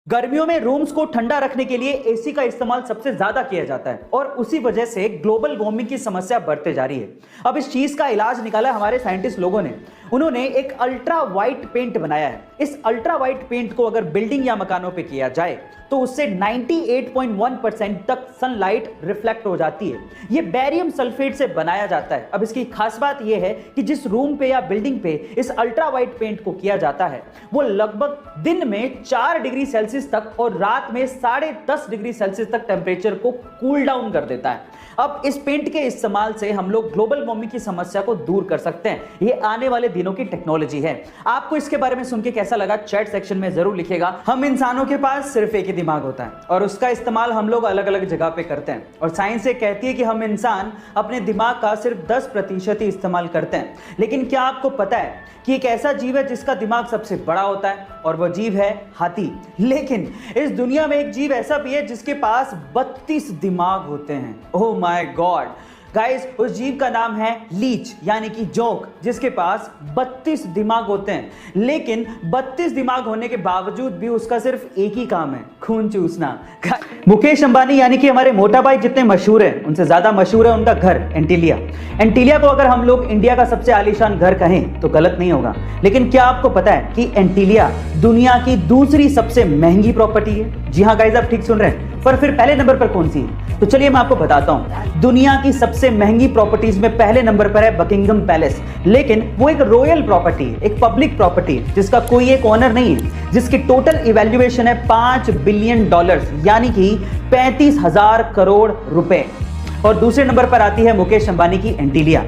गर्मियों में रूम्स को ठंडा रखने के लिए एसी का इस्तेमाल सबसे ज्यादा किया जाता है और उसी वजह से ग्लोबल वार्मिंग की समस्या बढ़ते जा रही है। अब इस चीज का इलाज निकाला हमारे साइंटिस्ट लोगों ने। उन्होंने एक अल्ट्रा वाइट पेंट बनाया है। इस अल्ट्रा वाइट पेंट को अगर बिल्डिंग या मकानों पे किया जाए तो उससे 98.1% तक सनलाइट रिफ्लेक्ट हो जाती है। ये बेरियम सल्फेट से बनाया जाता है। अब इसकी खास बात यह है कि जिस रूम पे या बिल्डिंग पे इस अल्ट्रा वाइट पेंट को किया जाता है वो लगभग दिन में 4 डिग्री सेल्सियस तक और रात में 10.5 डिग्री सेल्सियस तक टेम्परेचर को कूल डाउन कर देता है। अब इस पेंट के इस्तेमाल से हम लोग ग्लोबल वार्मिंग की समस्या को दूर कर सकते हैं। ये आने वाले दिनों की टेक्नोलॉजी है। आपको इसके बारे में सुन के कैसा लगा चैट सेक्शन में जरूर लिखिएगा। हम इंसानों के पास सिर्फ एक ही दिमाग होता है और उसका इस्तेमाल हम लोग अलग अलग जगह पे करते हैं और साइंस ये कहती है कि हम इंसान अपने दिमाग का सिर्फ 10% ही इस्तेमाल करते हैं। लेकिन क्या आपको पता है कि एक ऐसा जीव है जिसका दिमाग सबसे बड़ा होता है और वह जीव है हाथी। लेकिन इस दुनिया में एक जीव ऐसा भी है जिसके पास 32 दिमाग होते हैं। ओह माय गॉड गाइस, उस जीव का नाम है लीच यानी कि जोंक, जिसके पास 32 दिमाग होते हैं। लेकिन 32 दिमाग होने के बावजूद भी उसका सिर्फ एक ही काम है, खून चूसना। मुकेश अंबानी यानी कि हमारे मोटा भाई जितने मशहूर हैं उनसे ज्यादा मशहूर है उनका घर एंटीलिया। एंटीलिया को अगर हम लोग इंडिया का सबसे आलीशान घर कहें तो गलत नहीं होगा। लेकिन क्या आपको पता है कि एंटीलिया दुनिया की दूसरी सबसे महंगी प्रॉपर्टी है? जी हाँ गाइस, आप ठीक सुन रहे हैं। पर फिर पहले नंबर पर कौन सी है? तो चलिए मैं आपको बताता हूं। दुनिया की सबसे महंगी प्रॉपर्टीज में पहले नंबर पर है बकिंगम पैलेस। लेकिन वो एक रॉयल प्रॉपर्टी है, एक पब्लिक प्रॉपर्टी है जिसका कोई एक ओनर नहीं है, जिसकी टोटल इवैल्यूएशन है $5 बिलियन यानी कि 35,000 करोड़ रुपए। और दूसरे नंबर पर आती है मुकेश अंबानी की एंटीलिया,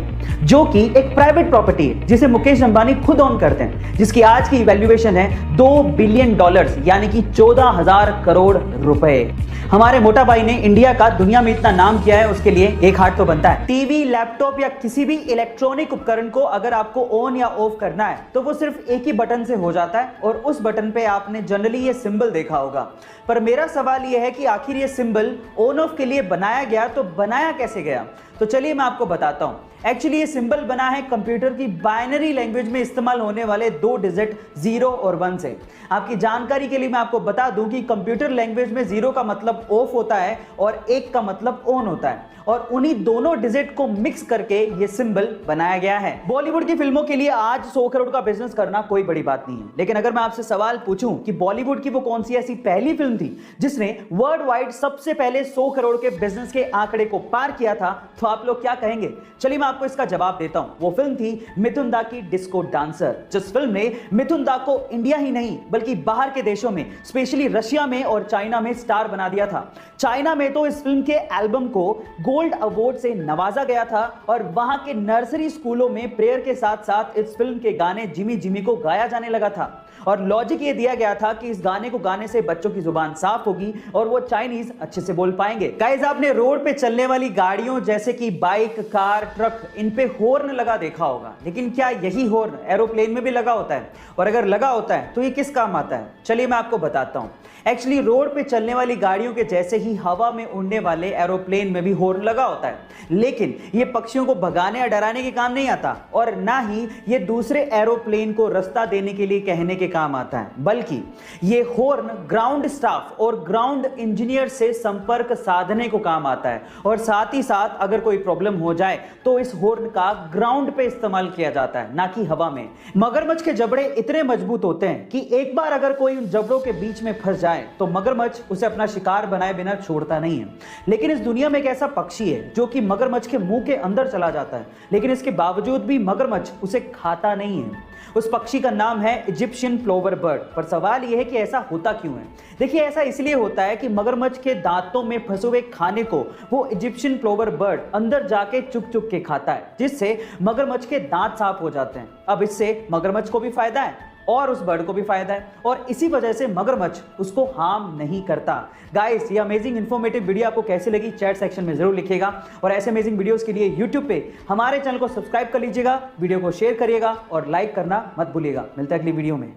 जो कि एक प्राइवेट प्रॉपर्टी है जिसे मुकेश अंबानी खुद ओन करते हैं, जिसकी आज की इवैल्यूएशन है $2 बिलियन यानी कि 14,000 करोड़ रुपए। हमारे मोटा भाई ने इंडिया का दुनिया में इतना नाम किया है, उसके लिए एक हार्ट तो बनता है। टीवी, लैपटॉप या किसी भी इलेक्ट्रॉनिक उपकरण को अगर आपको ऑन या ऑफ करना है तो वो सिर्फ एक ही बटन से हो जाता है और उस बटन पे आपने जनरली ये सिंबल देखा होगा। पर मेरा सवाल ये है कि आखिर ये सिंबल ऑन ऑफ के लिए बनाया गया तो बनाया कैसे गया? तो चलिए मैं आपको बताता हूं। एक्चुअली ये सिंबल बना है कंप्यूटर की बाइनरी लैंग्वेज में इस्तेमाल होने वाले 2 डिजिट 0 और 1 से। आपकी जानकारी के लिए मैं आपको बता दूं कि कंप्यूटर लैंग्वेज में 0 का मतलब ऑफ होता है और 1 का मतलब ऑन होता है और उन्हीं दोनों डिजिट को मिक्स करके ये सिंबल बनाया गया है। बॉलीवुड की फिल्मों के लिए आज 100 करोड़ का बिजनेस करना कोई बड़ी बात नहीं है। लेकिन अगर मैं आपसे सवाल पूछूं कि बॉलीवुड की वो कौन सी ऐसी पहली फिल्म थी जिसने वर्ल्ड वाइड सबसे पहले 100 करोड़ के बिजनेस के आंकड़े को पार किया था, तो आप लोग क्या कहेंगे? चलिए मैं आपको इसका जवाब देता हूं। वो फिल्म थी मिथुन दा की डिस्को डांसर, जिस फिल्म ने मिथुन दा को इंडिया ही नहीं बल्कि बाहर के देशों में, स्पेशली रशिया में और चाइना में स्टार बना दिया था। चाइना में तो इस फिल्म के एल्बम को गोल्ड अवार्ड से नवाजा गया था और वहां के नर्सरी स्कूलों में प्रेयर के साथ साथ इस फिल्म के गाने जिमी जिमी को गाया जाने लगा था। और लॉजिक ये दिया गया था कि इस गाने को गाने से बच्चों की जुबान साफ होगी और वो चाइनीज अच्छे से बोल पाएंगे। गाइस, आपने रोड पे चलने वाली गाड़ियों जैसे कि बाइक, कार, ट्रक, इन पे हॉर्न लगा देखा होगा। लेकिन क्या यही हॉर्न एरोप्लेन में भी लगा होता है? और अगर लगा होता है तो ये किस काम आता है? चलिए मैं आपको बताता हूं। एक्चुअली रोड पे चलने वाली गाड़ियों के जैसे ही हवा में उड़ने वाले एरोप्लेन में भी हॉर्न लगा होता है, लेकिन ये पक्षियों को भगाने या डराने के काम नहीं आता और ना ही ये दूसरे एरोप्लेन को रास्ता देने के लिए कहने के काम आता है, बल्कि ये हॉर्न ग्राउंड स्टाफ और ग्राउंड इंजीनियर से संपर्क साधने को काम आता है। और साथ ही साथ अगर कोई प्रॉब्लम हो जाए तो इस हॉर्न का ग्राउंड पे इस्तेमाल किया जाता है, ना कि हवा में। मगरमच्छ के जबड़े इतने मजबूत होते हैं कि एक बार अगर कोई उन जबड़ों के बीच में फंस जाए तो मगरमच्छ उसे अपना शिकार बनाए बिना छोड़ता नहीं है। लेकिन इस दुनिया में एक ऐसा पक्षी है जो कि मगरमच्छ के मुंह के अंदर चला जाता है, लेकिन इसके बावजूद भी मगरमच्छ उसे खाता नहीं है। उस पक्षी का नाम है इजिप्शियन प्लोवर बर्ड। पर सवाल यह है कि ऐसा होता क्यों है? देखिए, ऐसा इसलिए होता है कि मगरमच्छ के दांतों में फंसे हुए खाने को वो इजिप्शियन प्लोवर बर्ड अंदर जाके चुग चुग के खाता है, जिससे मगरमच्छ के दांत साफ हो जाते हैं। अब इससे मगरमच्छ को भी फायदा है और उस बर्ड को भी फायदा है और इसी वजह से मगरमच्छ उसको हार्म नहीं करता। गाइस, ये अमेजिंग इन्फॉर्मेटिव वीडियो आपको कैसे लगी चैट सेक्शन में जरूर लिखिएगा और ऐसे अमेजिंग वीडियोस के लिए YouTube पे हमारे चैनल को सब्सक्राइब कर लीजिएगा, वीडियो को शेयर करिएगा और लाइक करना मत भूलिएगा। मिलते हैं अगली वीडियो में।